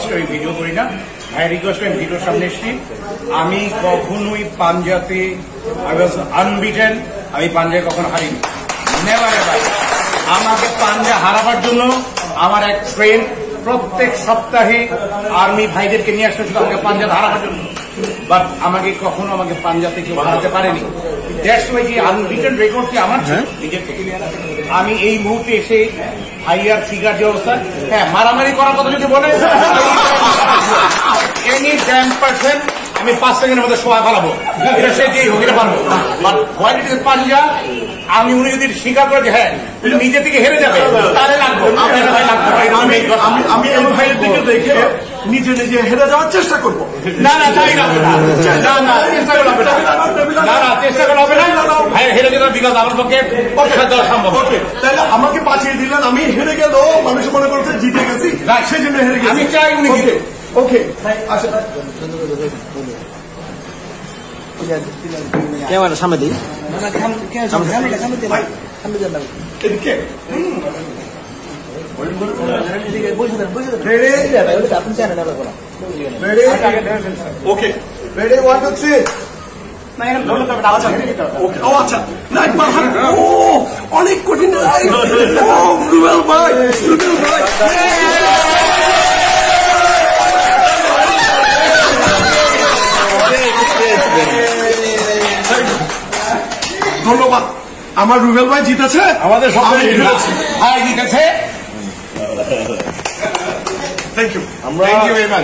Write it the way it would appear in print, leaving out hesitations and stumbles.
Request আমি video করি না, ভাইয়ের রিকোয়েস্ট আমি ভিডিওর সামনে এসেছি। আমি কখনোই পাঞ্জাতে আই ওয়াজ আনবিটেন, আমি পাঞ্জায় কখনো হারিনি, নেভার এভার। আমাকে পাঞ্জা হারাবার জন্য আমার এক ফ্রেন্ড প্রত্যেক সপ্তাহে আর্মি ভাইদেরকে নিয়ে আসতে শুধু আমাকে পাঞ্জাতে হারাবার জন্য, বাট আমাকে কখনো পাঞ্জাতে কেউ হারাতে পারেনি। দ্যাটস ওয়াই যে আনবিটেন রেকর্ডটি আমার নিজের থেকে। আমি এই মুহূর্তে এসে হাইয়ার ফিগার যে অবস্থা, হ্যাঁ মারামারি করার কথা যদি বলে এনি ড্যাম পার্সেন্ট আমি 5 সেকেন্ডের মধ্যে শোয়া ফেলাবো, এটা সে যেই হোক এটা পারবো। বাট কোয়ালিটি পাঞ্জা আমি উনি যদি স্বীকার করে যে হ্যাঁ নিজে থেকে হেরে যাবে তাহলে লাগবো, আমি এই ভাইয়ের দিকে দেখে নিজে নিজে হেরে যাওয়ার চেষ্টা করবো। না না তাই না, চেষ্টা করা হবে না, চেষ্টা করা হবে না, ভাই হেরে যেতে বিকজ আমার পক্ষে দেওয়া সম্ভব। তাহলে আমাকে পাঠিয়ে দিলেন, আমি হেরে গেল, মানুষ মনে করছে জিতে গেছি, সেই জন্য হেরে গেছি। আমি চাই উনি জিতে। ওকে আচ্ছা ক্যামেরা সামনে দিই। এদিকে ওকে রেডি 1 2 3 অনেক কঠিন। রুবেল ভাই ধন্যবাদ। আমার রুবেল ভাই জিতেছে, আমাদের ভাই জিতেছে। Thank you. আমরা থ্যাংক ইউ ভেরি মাচ।